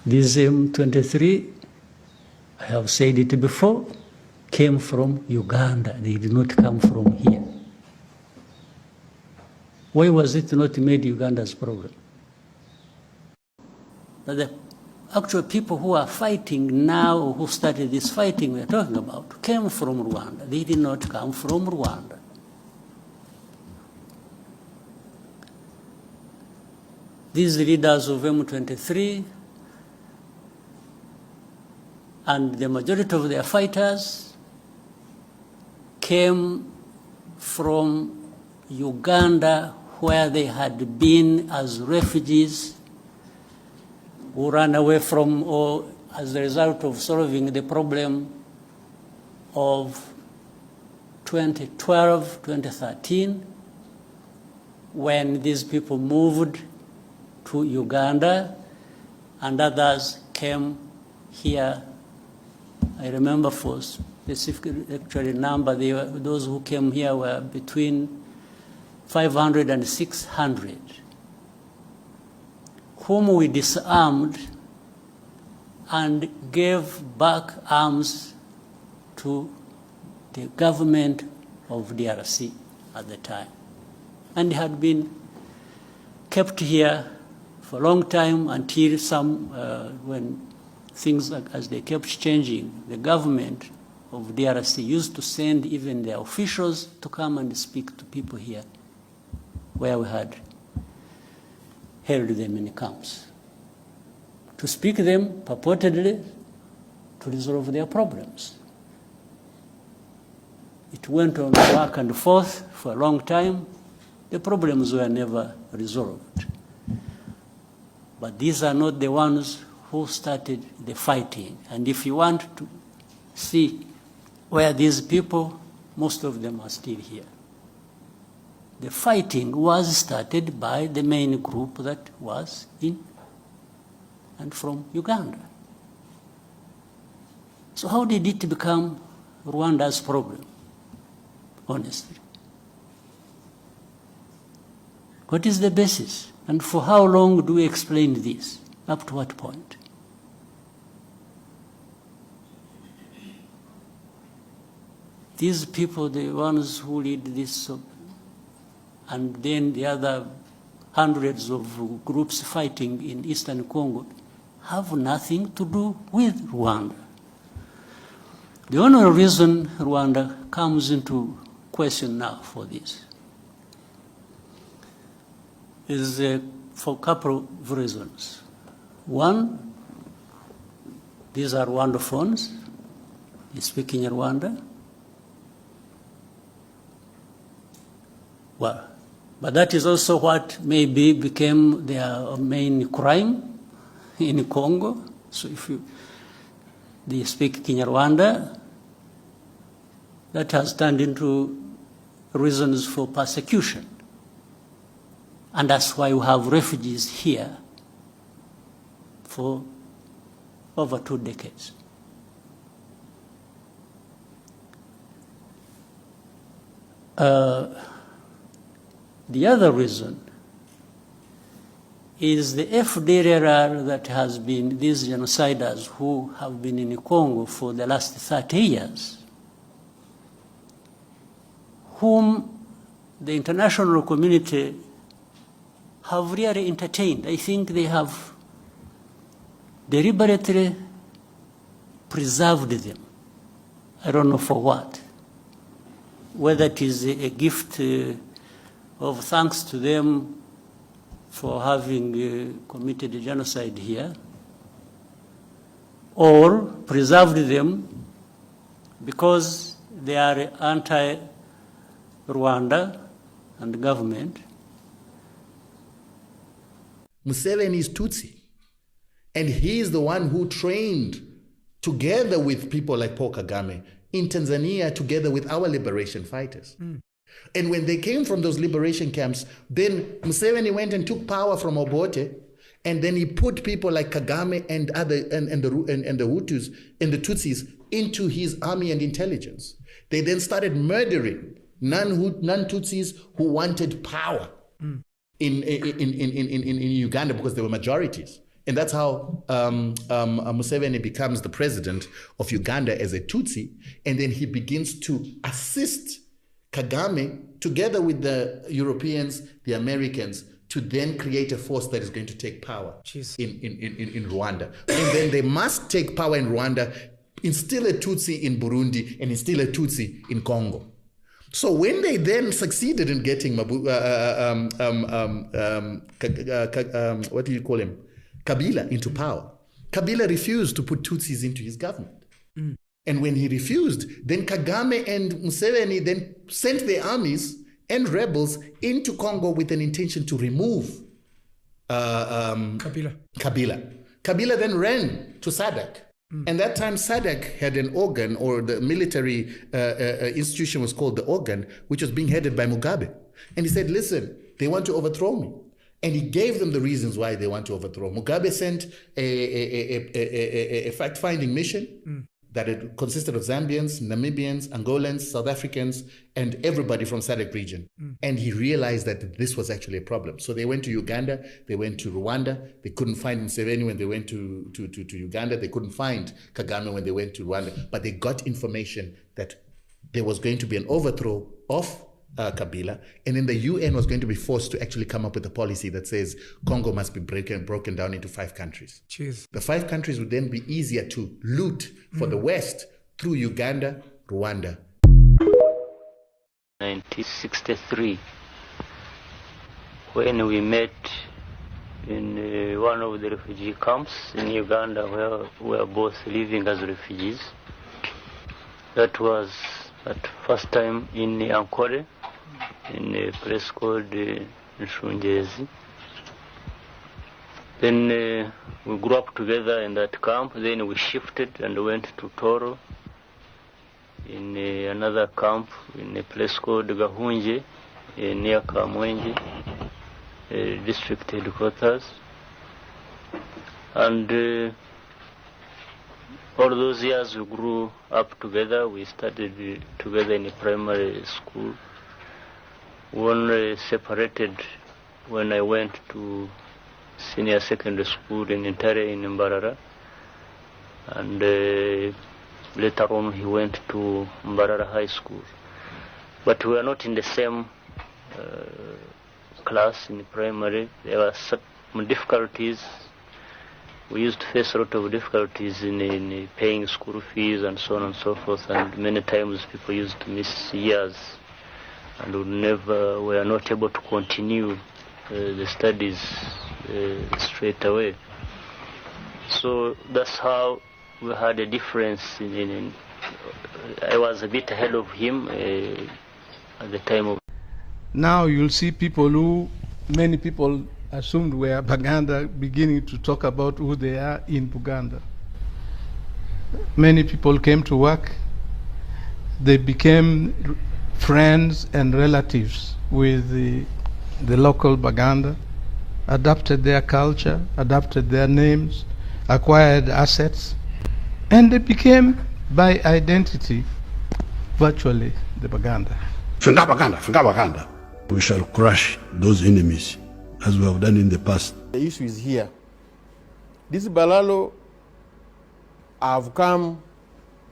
This M23, I have said it before, came from Uganda. They did not come from here. Why was it not made Uganda's problem? But the actual people who are fighting now, who started this fighting we're talking about, came from Rwanda. They did not come from Rwanda. These leaders of M23 and the majority of their fighters came from Uganda, where they had been as refugees who ran away from, or as a result of solving the problem of 2012, 2013, when these people moved to Uganda and others came here. I remember for specific actually number, those who came here were between 500 and 600, whom we disarmed and gave back arms to the government of DRC at the time. And had been kept here for a long time until when things as they kept changing, the government of DRC used to send even their officials to come and speak to people here, where we had held them in camps, to speak to them purportedly to resolve their problems. It went on back and forth for a long time. The problems were never resolved. But these are not the ones who started the fighting. And if you want to see where these people, most of them are still here. The fighting was started by the main group that was in and from Uganda. So how did it become Rwanda's problem, honestly? What is the basis? And for how long do we explain this? Up to what point? These people, the ones who lead this, and then the other hundreds of groups fighting in Eastern Congo, have nothing to do with Rwanda. The only reason Rwanda comes into question now for this is for a couple of reasons. One, these are Rwandophones. They speak in Rwanda. Well, but that is also what maybe became their main crime in Congo. So if they speak Kinyarwanda, that has turned into reasons for persecution. And that's why we have refugees here for over 2 decades. The other reason is the FDLR that has been these genociders who have been in Congo for the last 30 years, whom the international community have really entertained. I think they have deliberately preserved them. I don't know for what. Whether it is a gift of thanks to them for having committed genocide here, or preserved them because they are anti-Rwanda and government. Museveni is Tutsi, and he is the one who trained, together with people like Paul Kagame, in Tanzania, together with our liberation fighters. And when they came from those liberation camps, then Museveni went and took power from Obote, and then he put people like Kagame and the Hutus and the Tutsis into his army and intelligence. They then started murdering non-Tutsis who wanted power in Uganda, because they were majorities. And that's how Museveni becomes the president of Uganda as a Tutsi, and then he begins to assist Kagame together with the Europeans, the Americans, to then create a force that is going to take power in Rwanda. And then they must take power in Rwanda, instill a Tutsi in Burundi, and instill a Tutsi in Congo. So when they then succeeded in getting what do you call him? Kabila into power, Kabila refused to put Tutsis into his government. And when he refused, then Kagame and Museveni then sent their armies and rebels into Congo with an intention to remove Kabila. Kabila then ran to SADC. And that time SADC had an organ, or the military institution was called the organ, which was being headed by Mugabe. And he said, listen, they want to overthrow me. And he gave them the reasons why they want to overthrow. Mugabe sent a fact-finding mission that it consisted of Zambians, Namibians, Angolans, South Africans, and everybody from SADC region. And he realized that this was actually a problem. So they went to Uganda, they went to Rwanda, they couldn't find Museveni when they went to Uganda, they couldn't find Kagame when they went to Rwanda, but they got information that there was going to be an overthrow of Kabila, and then the UN was going to be forced to actually come up with a policy that says Congo must be broken down into 5 countries. Jeez. The 5 countries would then be easier to loot for the West through Uganda, Rwanda. 1963, when we met in one of the refugee camps in Uganda, where we were both living as refugees. That was at first time in Ankole, in a place called Nshungezi. Then we grew up together in that camp. Then we shifted and went to Toro, in another camp in a place called Gahunje, near Kamwenje, district headquarters. And all those years we grew up together. We studied together in a primary school. We only separated when I went to senior secondary school in Intare in Mbarara. And later on he went to Mbarara High School. But we were not in the same class in primary. There were some difficulties. We used to face a lot of difficulties in paying school fees and so on and so forth, and many times people used to miss years and were not able to continue the studies straight away. So that's how we had a difference I was a bit ahead of him at the time of. Now you'll see people who many people assumed were Baganda beginning to talk about who they are in Buganda. Many people came to work. They became friends and relatives with the local Baganda, adapted their culture, adapted their names, acquired assets, and they became, by identity, virtually the Baganda. Finga Baganda. We shall crush those enemies as we have done in the past. The issue is here. These Balalo have come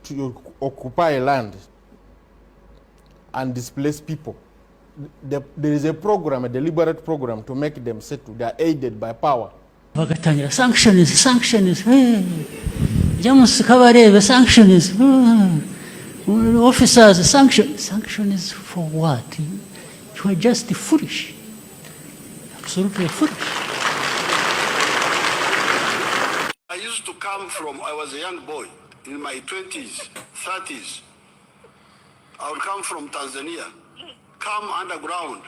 to occupy land and displace people. There is a program, a deliberate program to make them settle. They are aided by power. Sanctions, James Kabarebe, sanctions, officers, sanctions for what? You are just foolish. Absolutely foolish. I used to come from, I was a young boy, in my 20s, 30s. I would come from Tanzania, come underground,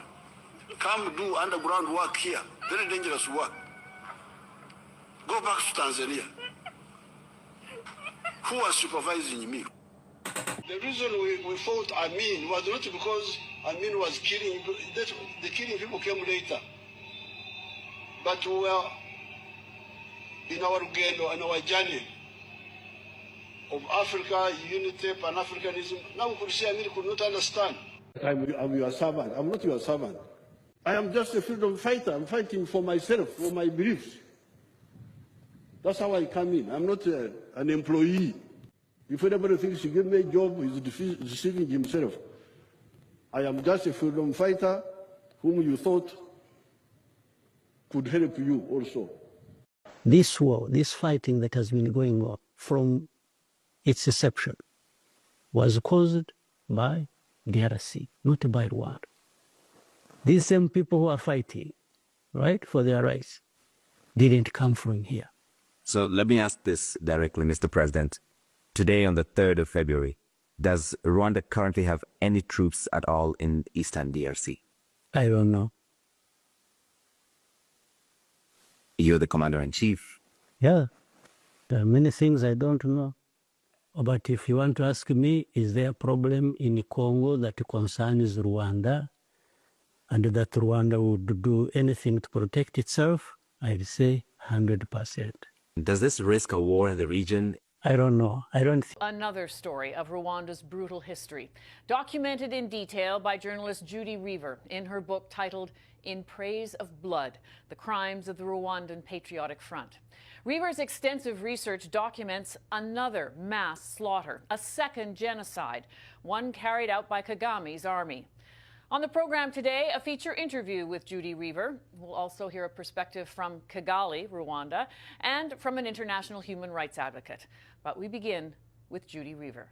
come do underground work here, very dangerous work. Go back to Tanzania. Who was supervising me? The reason we fought Amin was not because Amin was killing, the killing people came later. But we were in our journey of Africa, unity, Pan-Africanism. Now we could see Amin could not understand. I'm your servant. I'm not your servant. I am just a freedom fighter. I'm fighting for myself, for my beliefs. That's how I come in. I'm not an employee. If anybody thinks he give me a job, he's deceiving himself. I am just a freedom fighter whom you thought could help you also. This war, this fighting that has been going on from its inception was caused by DRC, not by Rwanda. These same people who are fighting, right, for their rights, didn't come from here. So let me ask this directly, Mr. President. Today, on the 3rd of February, does Rwanda currently have any troops at all in Eastern DRC? I don't know. You're the commander-in-chief. Yeah, there are many things I don't know. But if you want to ask me, is there a problem in Congo that concerns Rwanda and that Rwanda would do anything to protect itself? I'd say 100%. Does this risk a war in the region? I don't know. I don't think. Another story of Rwanda's brutal history, documented in detail by journalist Judy Reaver in her book titled In Praise of Blood, The Crimes of the Rwandan Patriotic Front. Reaver's extensive research documents another mass slaughter, a second genocide, one carried out by Kagame's army. On the program today, a feature interview with Judy Reaver. We'll also hear a perspective from Kigali, Rwanda, and from an international human rights advocate. But we begin with Judy Reaver.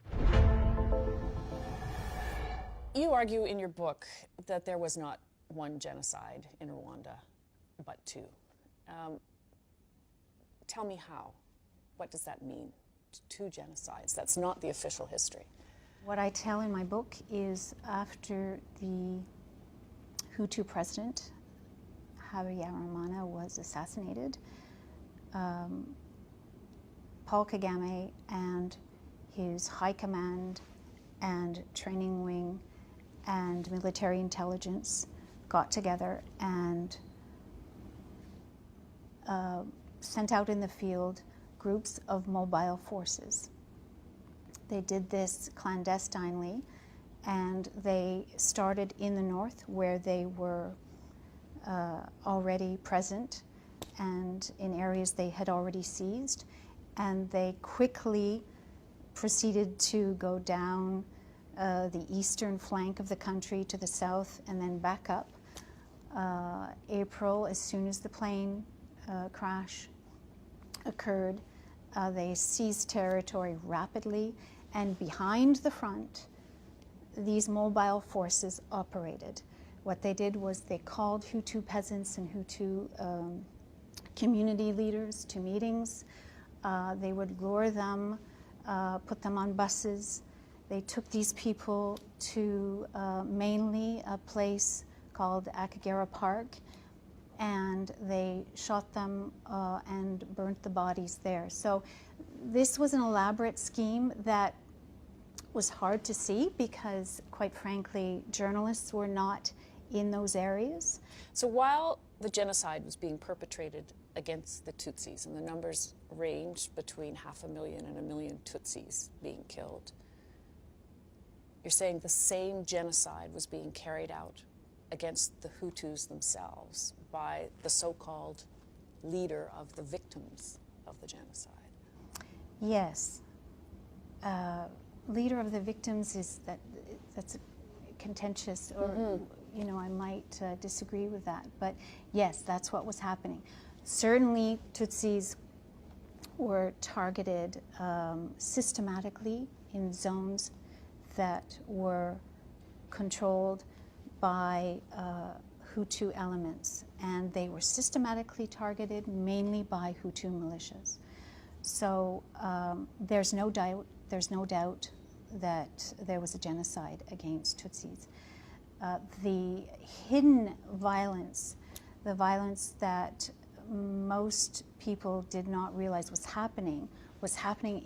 You argue in your book that there was not one genocide in Rwanda, but two. Tell me how. What does that mean? Two genocides. That's not the official history. What I tell in my book is after the Hutu president, Habyarimana, was assassinated, Paul Kagame and his high command and training wing and military intelligence got together and sent out in the field groups of mobile forces. They did this clandestinely, and they started in the north where they were already present and in areas they had already seized, and they quickly proceeded to go down the eastern flank of the country to the south and then back up. April, as soon as the plane crash occurred, they seized territory rapidly, and behind the front, these mobile forces operated. What they did was they called Hutu peasants and Hutu community leaders to meetings. They would lure them, put them on buses. They took these people to mainly a place called Akagera Park, and they shot them and burnt the bodies there. So this was an elaborate scheme that was hard to see because, quite frankly, journalists were not in those areas. So while the genocide was being perpetrated against the Tutsis, and the numbers ranged between 500,000 and 1 million Tutsis being killed, you're saying the same genocide was being carried out against the Hutus themselves by the so-called leader of the victims of the genocide. Yes. Leader of the victims that's contentious, or you know, I might disagree with that, but yes, that's what was happening. Certainly Tutsis were targeted systematically in zones that were controlled by Hutu elements, and they were systematically targeted mainly by Hutu militias. So there's no doubt that there was a genocide against Tutsis. The hidden violence, the violence that most people did not realize was happening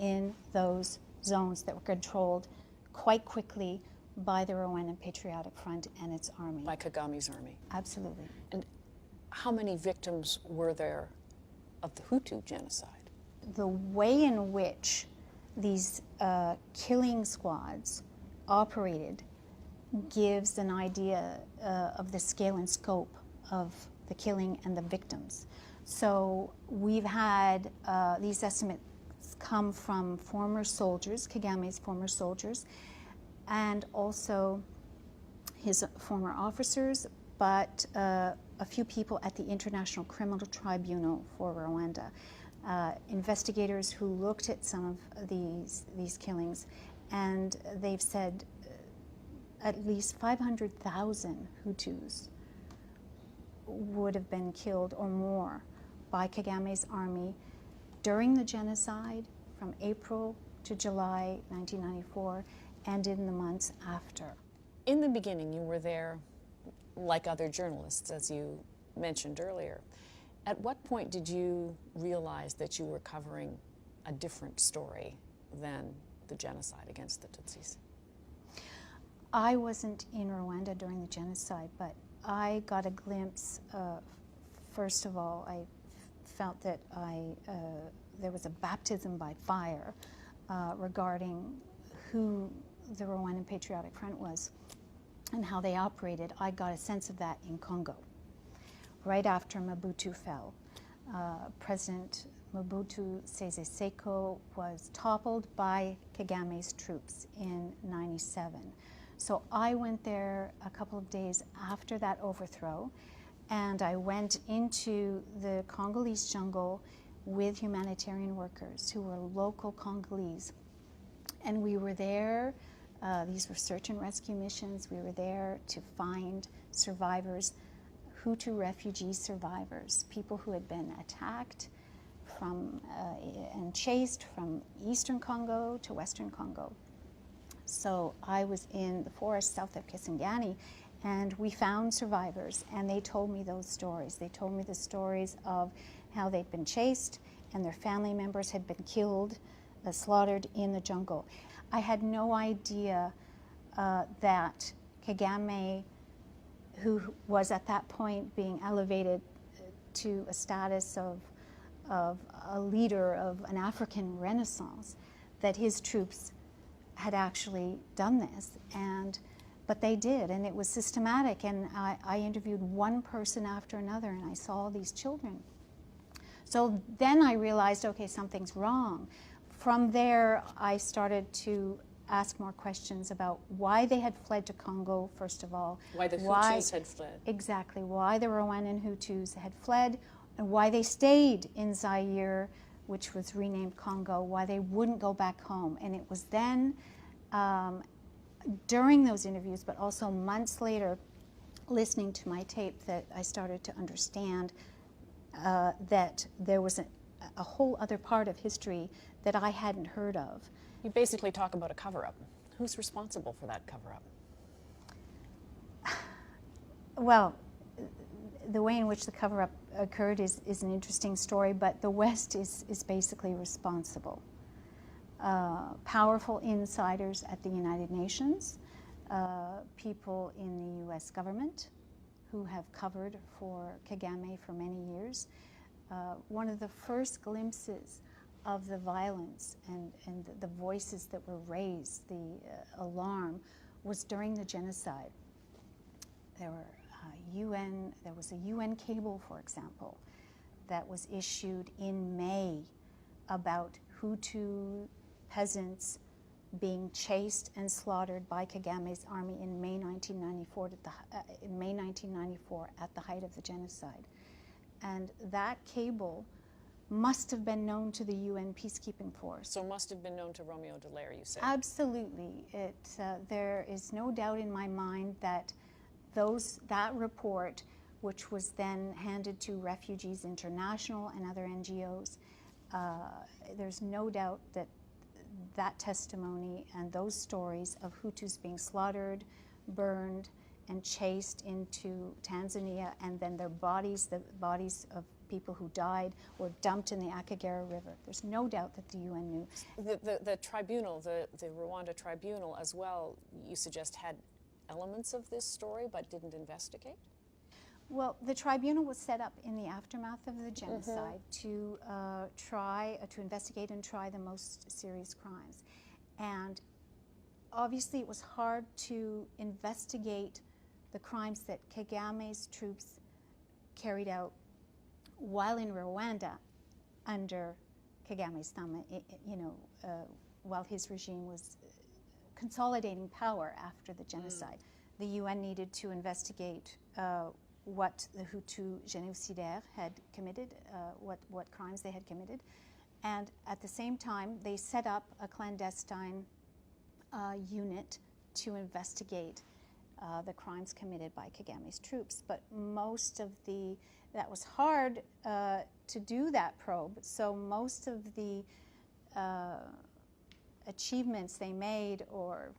in those zones that were controlled quite quickly by the Rwandan Patriotic Front and its army. By Kagame's army. Absolutely. And how many victims were there of the Hutu genocide? The way in which these killing squads operated gives an idea of the scale and scope of the killing and the victims. So we've had these estimates come from former soldiers, Kagame's former soldiers, and also his former officers, but a few people at the International Criminal Tribunal for Rwanda, investigators who looked at some of these killings, and they've said at least 500,000 Hutus would have been killed or more by Kagame's army during the genocide from April to July 1994 and in the months after. In the beginning, you were there like other journalists, as you mentioned earlier. At what point did you realize that you were covering a different story than the genocide against the Tutsis? I wasn't in Rwanda during the genocide, but I got a glimpse. First of all, I felt that there was a baptism by fire regarding who the Rwandan Patriotic Front was and how they operated. I got a sense of that in Congo. Right after Mobutu fell, President Mobutu Sese Seko was toppled by Kagame's troops in '97. So I went there a couple of days after that overthrow, and I went into the Congolese jungle with humanitarian workers who were local Congolese. And we were there, these were search and rescue missions, we were there to find survivors, Hutu refugee survivors, people who had been attacked from and chased from eastern Congo to western Congo. So I was in the forest south of Kisangani, and we found survivors, and they told me those stories. They told me the stories of how they'd been chased and their family members had been killed, slaughtered in the jungle. I had no idea that Kagame, who was at that point being elevated to a status of a leader of an African Renaissance, that his troops had actually done this, but they did, and it was systematic, and I interviewed one person after another, and I saw all these children. So then I realized, okay, something's wrong. From there, I started to ask more questions about why they had fled to Congo, first of all. Why the Hutus had fled. Exactly, why the Rwandan Hutus had fled, and why they stayed in Zaire, which was renamed Congo, why they wouldn't go back home. And it was then, during those interviews, but also months later, listening to my tape, that I started to understand that there was a whole other part of history that I hadn't heard of. You basically talk about a cover-up. Who's responsible for that cover-up? Well, the way in which the cover-up occurred is an interesting story, but the West is basically responsible. Powerful insiders at the United Nations, people in the US government who have covered for Kagame for many years. One of the first glimpses of the violence and the voices that were raised, the alarm, was during the genocide. There was a UN cable, for example, that was issued in May about Hutu peasants being chased and slaughtered by Kagame's army in May 1994 at the height of the genocide. And that cable must have been known to the UN peacekeeping force. So must have been known to Romeo Dallaire, you said? Absolutely. There is no doubt in my mind that that report, which was then handed to Refugees International and other NGOs, there's no doubt that that testimony and those stories of Hutus being slaughtered, burned, and chased into Tanzania, and then their bodies, the bodies of people who died, were dumped in the Akagera River. There's no doubt that the UN knew. The tribunal, the Rwanda tribunal as well, you suggest had elements of this story but didn't investigate? Well, the tribunal was set up in the aftermath of the genocide to investigate and try the most serious crimes. And obviously it was hard to investigate the crimes that Kagame's troops carried out while in Rwanda, under Kagame's thumb, while his regime was consolidating power after the genocide, the UN needed to investigate what the Hutu génocidaires had committed, what crimes they had committed. And at the same time, they set up a clandestine unit to investigate the crimes committed by Kagame's troops. But that was hard to do that probe, so most of the achievements they made or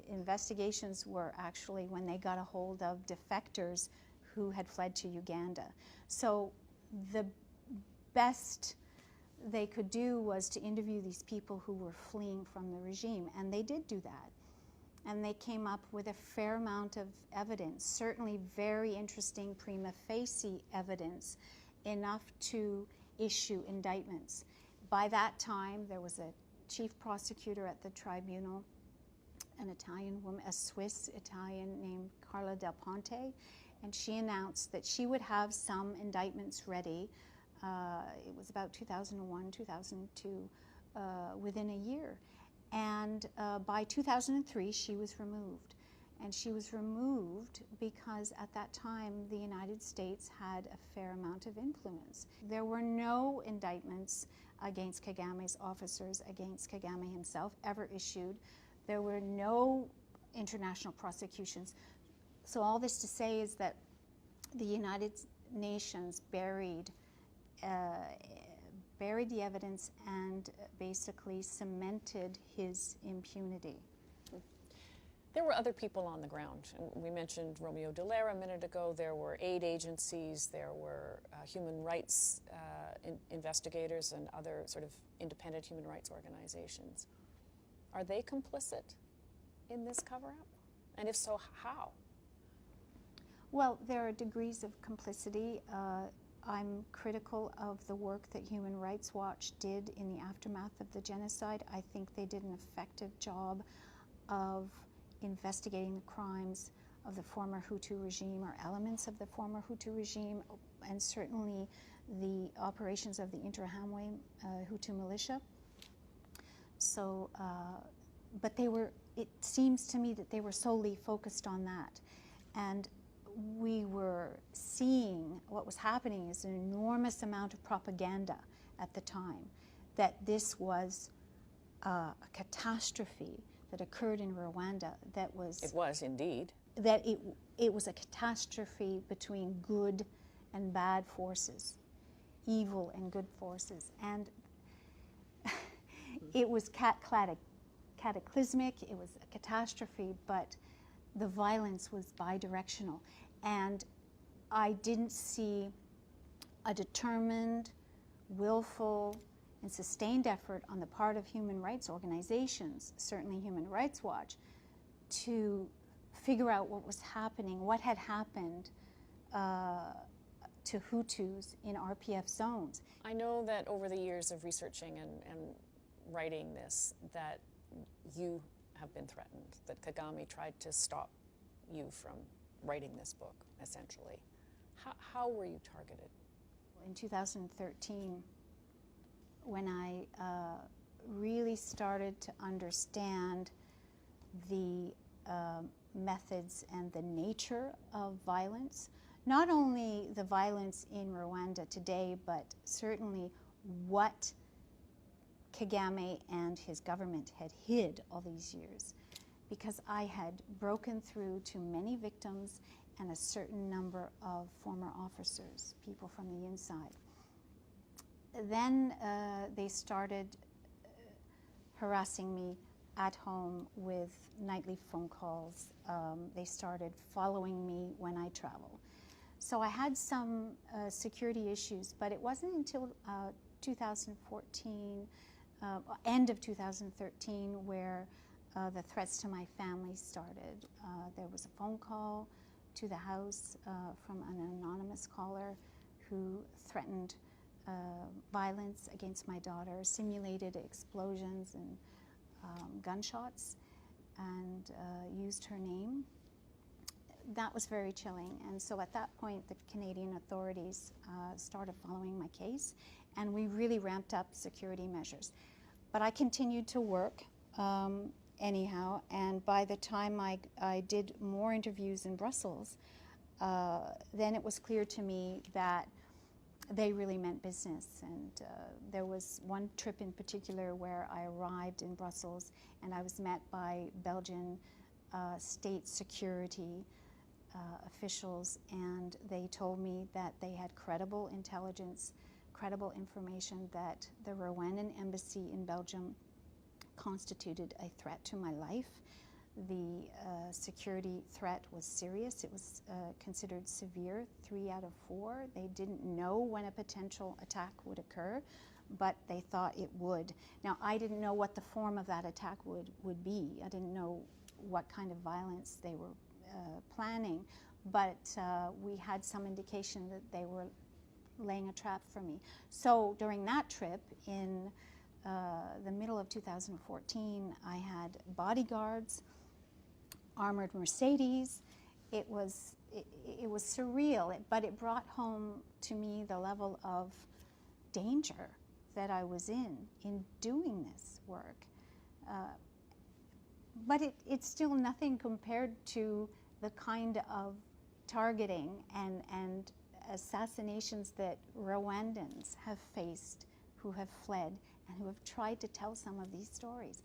investigations were actually when they got a hold of defectors who had fled to Uganda. So the best they could do was to interview these people who were fleeing from the regime, and they did do that. And they came up with a fair amount of evidence, certainly very interesting prima facie evidence, enough to issue indictments. By that time, there was a chief prosecutor at the tribunal, an Italian woman, a Swiss-Italian named Carla Del Ponte, and she announced that she would have some indictments ready. It was about 2001, 2002, within a year. And by 2003, she was removed. And she was removed because at that time, the United States had a fair amount of influence. There were no indictments against Kagame's officers, against Kagame himself, ever issued. There were no international prosecutions. So all this to say is that the United Nations buried the evidence and basically cemented his impunity. There were other people on the ground. We mentioned Romeo Dallaire a minute ago. There were aid agencies, there were human rights investigators and other sort of independent human rights organizations. Are they complicit in this cover-up? And if so, how? Well, there are degrees of complicity. I'm critical of the work that Human Rights Watch did in the aftermath of the genocide. I think they did an effective job of investigating the crimes of the former Hutu regime or elements of the former Hutu regime, and certainly the operations of the Interahamwe Hutu militia. So, but it seems to me that they were solely focused on that. And we were seeing what was happening is an enormous amount of propaganda at the time, that this was a catastrophe that occurred in Rwanda that was... It was indeed. That it was a catastrophe between good and bad forces, evil and good forces. And it was cataclysmic, it was a catastrophe, but the violence was bidirectional. And I didn't see a determined, willful, and sustained effort on the part of human rights organizations, certainly Human Rights Watch, to figure out what was happening, what had happened to Hutus in RPF zones. I know that over the years of researching and writing this, that you have been threatened, that Kagame tried to stop you from writing this book, essentially. How were you targeted? In 2013, when I really started to understand the methods and the nature of violence, not only the violence in Rwanda today, but certainly what Kagame and his government had hid all these years, because I had broken through to many victims and a certain number of former officers, people from the inside. Then they started harassing me at home with nightly phone calls. They started following me when I travel. So I had some security issues, but it wasn't until 2014, end of 2013, where the threats to my family started. There was a phone call to the house from an anonymous caller who threatened violence against my daughter, simulated explosions and gunshots, and used her name. that was very chilling. And so at that point, the Canadian authorities started following my case, and we really ramped up security measures. But I continued to work anyhow, and by the time I did more interviews in Brussels, then it was clear to me that they really meant business. And there was one trip in particular where I arrived in Brussels and I was met by Belgian state security officials, and they told me that they had credible intelligence, credible information that the Rwandan embassy in Belgium constituted a threat to my life. The security threat was serious. It was considered severe, 3 out of 4. They didn't know when a potential attack would occur, but they thought it would. Now, I didn't know what the form of that attack would be. I didn't know what kind of violence they were planning, but we had some indication that they were laying a trap for me. So during that trip in the middle of 2014, I had bodyguards, armored Mercedes. It was surreal, but it brought home to me the level of danger that I was in doing this work. But it's still nothing compared to the kind of targeting and assassinations that Rwandans have faced, who have fled and who have tried to tell some of these stories.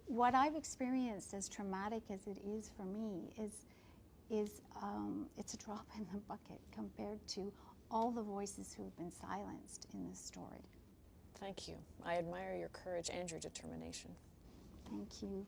What I've experienced, as traumatic as it is for me, is it's a drop in the bucket compared to all the voices who have been silenced in this story. Thank you. I admire your courage and your determination. Thank you.